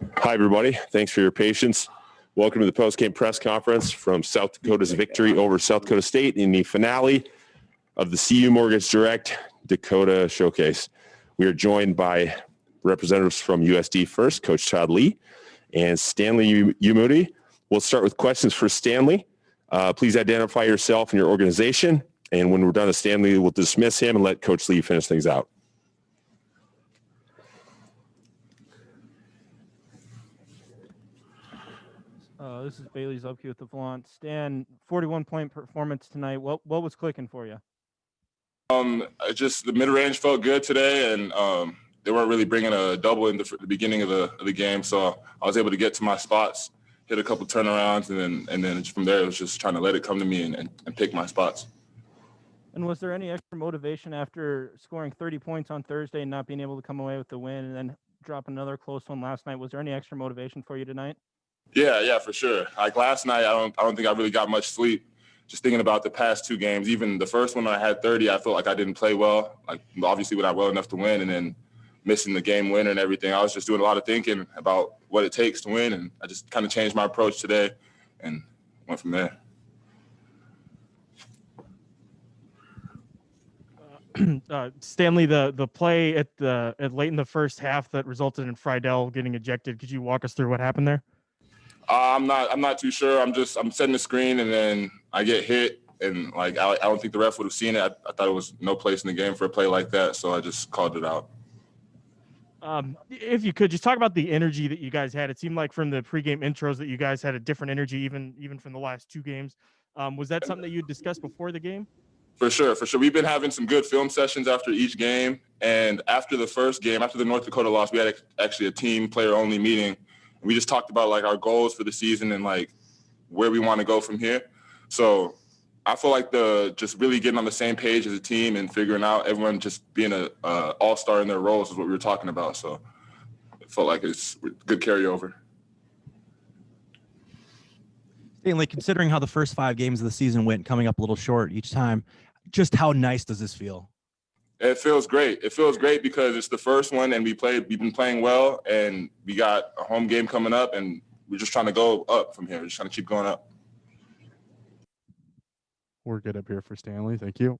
Hi, everybody. Thanks for your patience. Welcome to the post-game press conference from South Dakota's victory over South Dakota State in the finale of the CU Mortgage Direct Dakota Showcase. We are joined by representatives from USD first, Coach Todd Lee and Stanley Umude. We'll start with questions for Stanley. Please identify yourself and your organization. And when we're done with Stanley, we'll dismiss him and let Coach Lee finish things out. This is Bailey Zupke with the Vaunt. Stan, 41-point performance tonight. What was clicking for you? Just the mid-range felt good today, and they weren't really bringing a double in the beginning of the game, so I was able to get to my spots, hit a couple turnarounds, and then from there it was just trying to let it come to me and pick my spots. And was there any extra motivation after scoring 30 points on Thursday and not being able to come away with the win, and then drop another close one last night? Was there any extra motivation for you tonight? Yeah, for sure. Like last night, I don't think I really got much sleep. Just thinking about the past two games, even the first one when I had 30, I felt like I didn't play well. Like obviously we're not well enough to win, and then missing the game winner and everything. I was just doing a lot of thinking about what it takes to win, and I just kind of changed my approach today and went from there. Stanley, the play at late in the first half that resulted in Friedel getting ejected. Could you walk us through what happened there? I'm not too sure. I'm setting the screen, and then I get hit, and like I don't think the ref would have seen it. I thought it was no place in the game for a play like that, so I just called it out. If you could just talk about the energy that you guys had. It seemed like from the pregame intros that you guys had a different energy, even from the last two games. Was that something that you discussed before the game? For sure. We've been having some good film sessions after each game, and after the first game, after the North Dakota loss, we had actually a team player only meeting. We just talked about like our goals for the season and like where we want to go from here. So I feel like just really getting on the same page as a team and figuring out everyone just being a all-star in their roles is what we were talking about. So it felt like it's good carryover. Stanley, considering how the first 5 games of the season went, coming up a little short each time, just how nice does this feel? It feels great. It feels great because it's the first one, and we've been playing well, and we got a home game coming up, and we're just trying to go up from here. We're just trying to keep going up. We're good up here for Stanley. Thank you.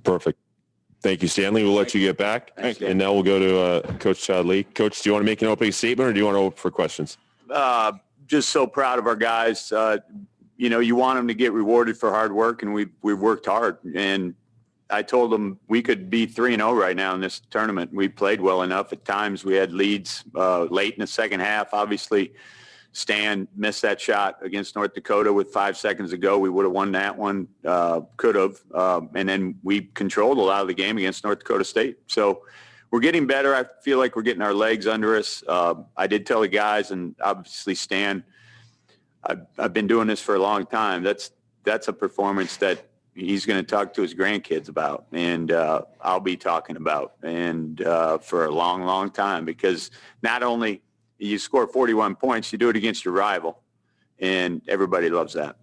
Perfect. Thank you, Stanley. We'll let you get back. And now we'll go to Coach Todd Lee. Coach, do you want to make an opening statement, or do you want to open for questions? Just so proud of our guys. You want them to get rewarded for hard work, and we've worked hard. And I told them we could be 3-0 right now in this tournament. We played well enough. At times we had leads late in the second half. Obviously, Stan missed that shot against North Dakota with 5 seconds to go. We would have won that one, could have. And then we controlled a lot of the game against North Dakota State. So we're getting better. I feel like we're getting our legs under us. I did tell the guys, and obviously Stan, I've been doing this for a long time. That's a performance that he's going to talk to his grandkids about, and I'll be talking about, and for a long, long time, because not only you score 41 points, you do it against your rival, and everybody loves that.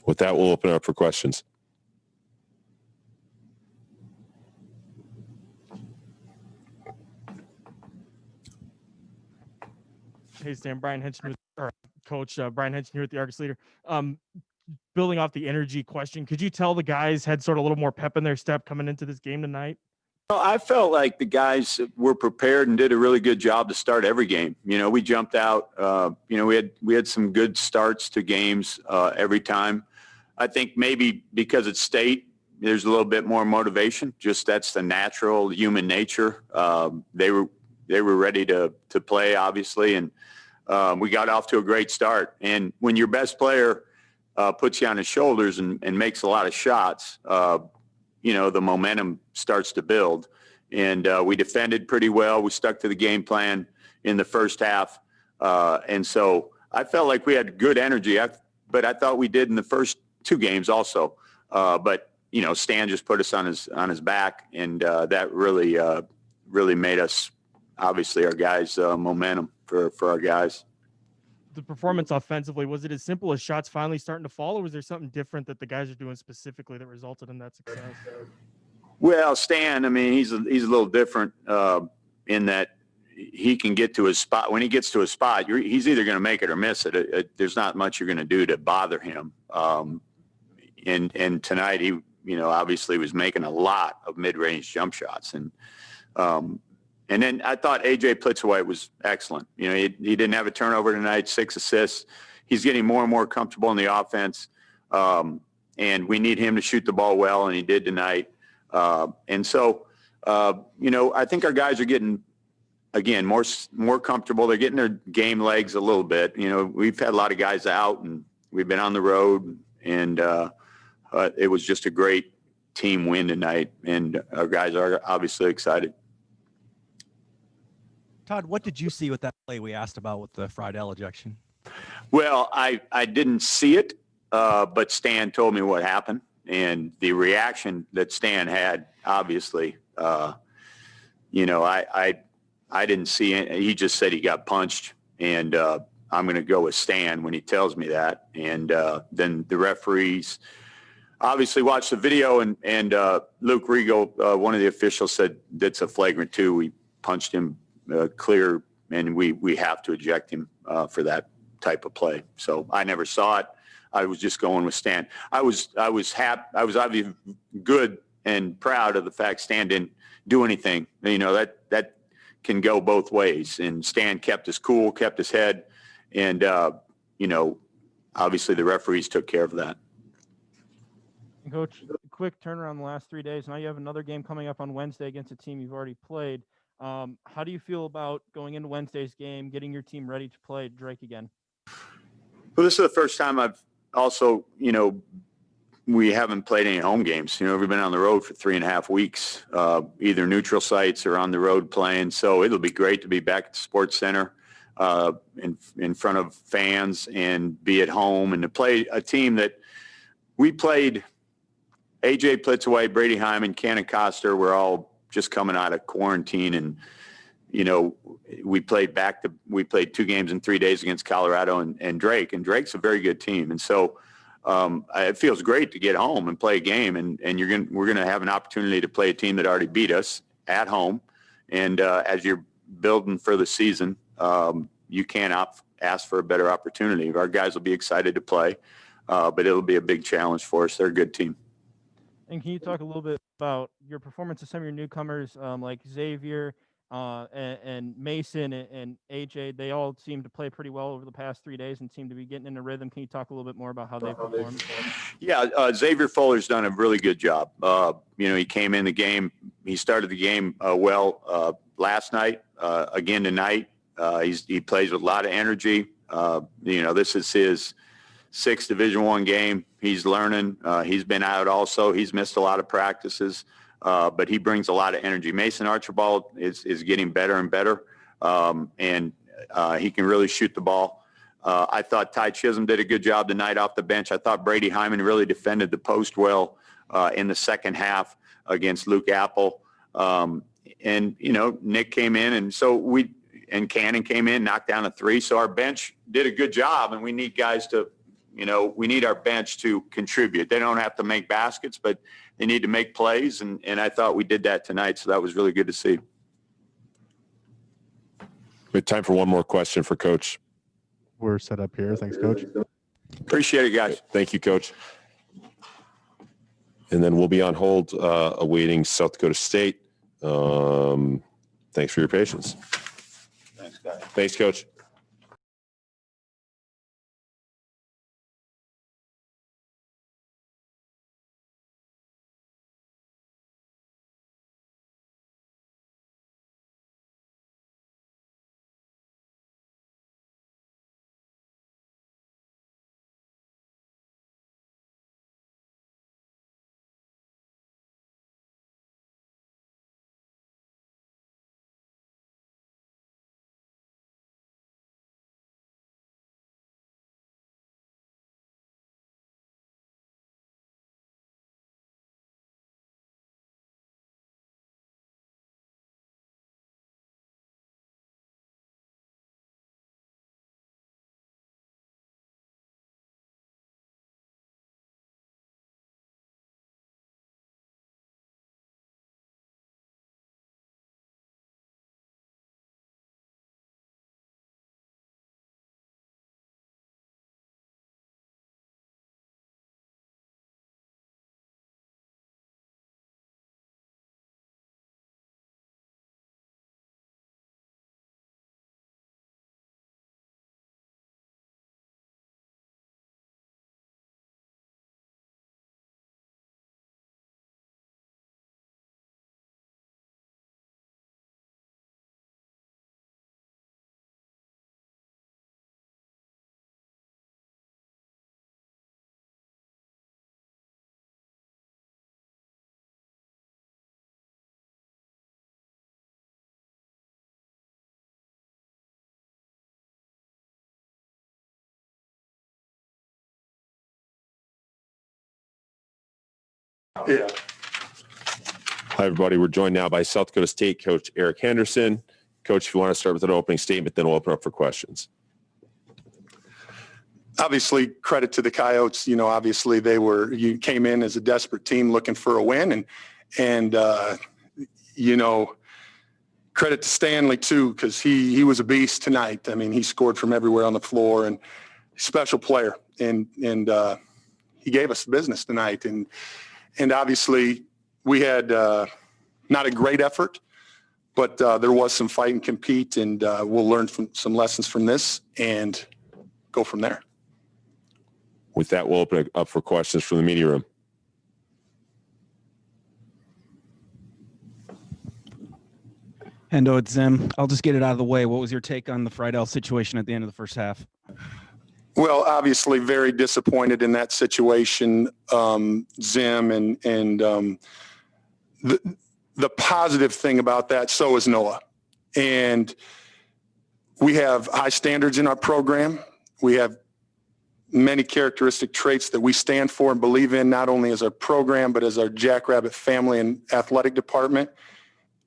With that, we'll open it up for questions. Hey, Stan, Coach Brian Henson here with the Argus Leader. Building off the energy question, could you tell the guys had sort of a little more pep in their step coming into this game tonight? Well, I felt like the guys were prepared and did a really good job to start every game. We jumped out. We had some good starts to games every time. I think maybe because it's state, there's a little bit more motivation. Just that's the natural human nature. They were ready to play, obviously, and we got off to a great start. And when your best player puts you on his shoulders and makes a lot of shots, the momentum starts to build. And we defended pretty well. We stuck to the game plan in the first half. And so I felt like we had good energy, but I thought we did in the first 2 games also. But Stan just put us on his back, and that really made us, obviously, our guys, momentum for our guys. The performance offensively, was it as simple as shots finally starting to fall, or was there something different that the guys are doing specifically that resulted in that success? Well, Stan, I mean, he's a little different. in that he can get to his spot. When he gets to a spot, he's either going to make it or miss it. There's not much you're going to do to bother him. And tonight he, obviously was making a lot of mid-range jump shots. And then I thought AJ Plitzaway was excellent. He didn't have a turnover tonight, 6 assists. He's getting more and more comfortable in the offense. And we need him to shoot the ball well, and he did tonight. And so, I think our guys are getting, again, more comfortable. They're getting their game legs a little bit. We've had a lot of guys out, and we've been on the road, and it was just a great team win tonight, and our guys are obviously excited. Todd, what did you see with that play we asked about with the Friedel ejection? Well, I didn't see it, but Stan told me what happened, and the reaction that Stan had, obviously, I didn't see it. He just said he got punched, and I'm going to go with Stan when he tells me that. And then the referees obviously watched the video, and Luke Riegel, one of the officials, said that's a flagrant 2. We punched him clear, and we have to eject him for that type of play. So I never saw it. I was just going with Stan. I was happy. I was obviously good and proud of the fact Stan didn't do anything. That can go both ways. And Stan kept his cool, kept his head, and obviously the referees took care of that. Coach, quick turnaround the last 3 days. Now you have another game coming up on Wednesday against a team you've already played. How do you feel about going into Wednesday's game, getting your team ready to play Drake again? Well, this is the first time I've also, we haven't played any home games. We've been on the road for 3.5 weeks, either neutral sites or on the road playing. So it'll be great to be back at the Sports Center in front of fans and be at home and to play a team that we played. AJ Plitzaway, Brady Hyman, Cannon Coster were all just coming out of quarantine, and we played 2 games in 3 days against Colorado and Drake, and Drake's a very good team. And so it feels great to get home and play a game, and we're going to have an opportunity to play a team that already beat us at home. And as you're building for the season, you can't ask for a better opportunity. Our guys will be excited to play, but it'll be a big challenge for us. They're a good team. And can you talk a little bit about your performance of some of your newcomers, like Xavier and Mason and AJ? They all seem to play pretty well over the past 3 days and seem to be getting in a rhythm. Can you talk a little bit more about how they performed? Yeah, Xavier Fuller's done a really good job. He came in the game. He started the game well last night. Again tonight, he plays with a lot of energy. This is his 6th Division I game. He's learning. He's been out also. He's missed a lot of practices, but he brings a lot of energy. Mason Archibald is getting better and better, and he can really shoot the ball. I thought Ty Chisholm did a good job tonight off the bench. I thought Brady Hyman really defended the post well in the second half against Luke Apple. And Nick came in, and Cannon came in, knocked down a 3. So our bench did a good job, and we need guys to, we need our bench to contribute. They don't have to make baskets, but they need to make plays, and I thought we did that tonight, so that was really good to see. We have time for one more question for Coach. We're set up here. Thanks, Coach. Appreciate it, guys. Thank you, Coach. And then we'll be on hold awaiting South Dakota State. Thanks for your patience. Thanks, guys. Thanks, Coach. Yeah. Hi, everybody. We're joined now by South Dakota State coach Eric Henderson. Coach, if you want to start with an opening statement, then we'll open up for questions. Obviously, credit to the Coyotes. You know, obviously you came in as a desperate team looking for a win, and you know, credit to Stanley too, because he was a beast tonight. I mean, he scored from everywhere on the floor, and special player, and he gave us business tonight. And obviously, we had not a great effort, but there was some fight and compete, and we'll learn from some lessons from this and go from there. With that, we'll open it up for questions from the media room. Hendo, it's Zim. I'll just get it out of the way. What was your take on the Friedel situation at the end of the first half? Well, obviously, very disappointed in that situation, Zim, and the positive thing about that, so is Noah. And we have high standards in our program. We have many characteristic traits that we stand for and believe in, not only as our program, but as our Jackrabbit family and athletic department.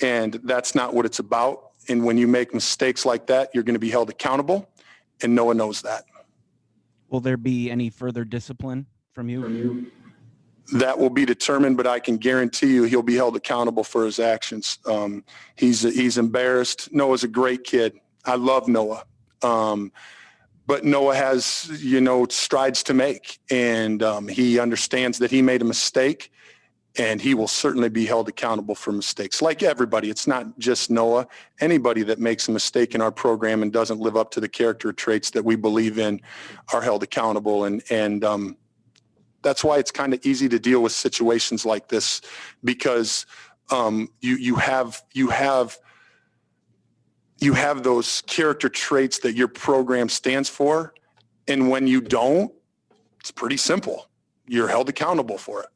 And that's not what it's about. And when you make mistakes like that, you're going to be held accountable, and Noah knows that. Will there be any further discipline from you? That will be determined, but I can guarantee you he'll be held accountable for his actions. He's embarrassed. Noah's a great kid. I love Noah. But Noah has, you know, strides to make, and he understands that he made a mistake, and he will certainly be held accountable for mistakes. Like everybody, it's not just Noah. Anybody that makes a mistake in our program and doesn't live up to the character traits that we believe in are held accountable, and that's why it's kind of easy to deal with situations like this, because you have those character traits that your program stands for. And when you don't, it's pretty simple. You're held accountable for it.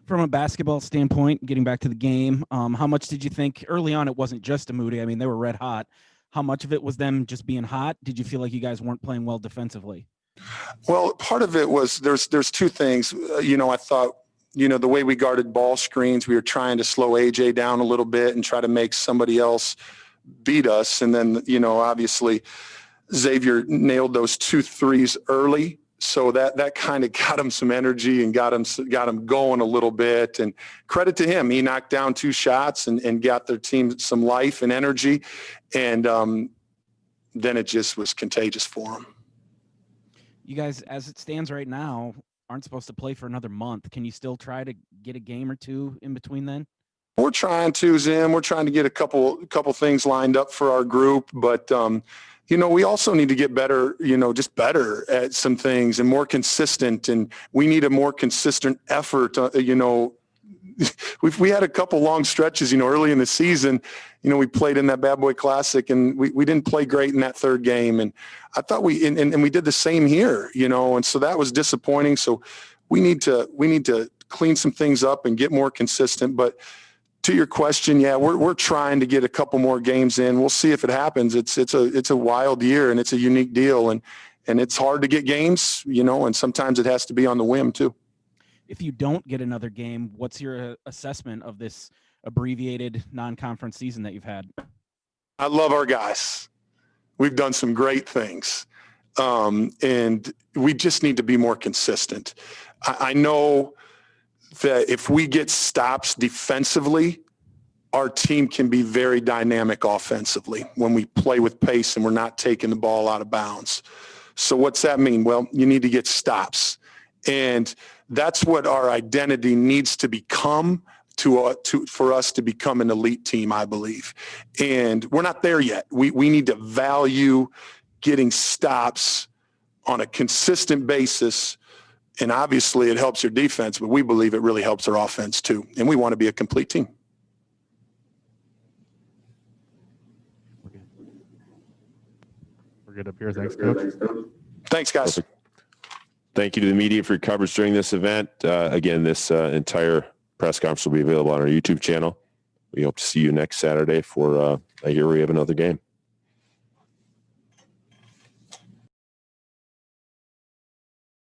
From a basketball standpoint, getting back to the game, how much did you think early on? It wasn't just Umude. I mean, they were red hot. How much of it was them just being hot? Did you feel like you guys weren't playing well defensively? Well, part of it was there's two things. You know, I thought, you know, the way we guarded ball screens, we were trying to slow AJ down a little bit and try to make somebody else beat us. And then, you know, obviously Xavier nailed those 2 threes early. So that kind of got him some energy and got him going a little bit. And credit to him. He knocked down 2 shots and got their team some life and energy. And then it just was contagious for him. You guys, as it stands right now, aren't supposed to play for another month. Can you still try to get a game or two in between then? We're trying to, Zim. We're trying to get a couple things lined up for our group. But, you know, we also need to get better, you know, just better at some things and more consistent. And we need a more consistent effort, you know. We had a couple long stretches, you know, early in the season. You know, we played in that Bad Boy Classic, and we didn't play great in that third game. And I thought and we did the same here, you know, and so that was disappointing. So we need to clean some things up and get more consistent. But to your question, yeah, we're trying to get a couple more games in. We'll see if it happens. It's a wild year, and it's a unique deal, and it's hard to get games, you know, and sometimes it has to be on the whim too. If you don't get another game, what's your assessment of this abbreviated non-conference season that you've had? I love our guys. We've done some great things, and we just need to be more consistent. I know that if we get stops defensively, our team can be very dynamic offensively when we play with pace and we're not taking the ball out of bounds. So what's that mean? Well, you need to get stops. And that's what our identity needs to become for us to become an elite team, I believe. And we're not there yet. We need to value getting stops on a consistent basis. And obviously it helps your defense, but we believe it really helps our offense too. And we want to be a complete team. We're good up here. Thanks, Coach. Thanks, guys. Perfect. Thank you to the media for your coverage during this event. Again, this entire press conference will be available on our YouTube channel. We hope to see you next Saturday for here we have another game.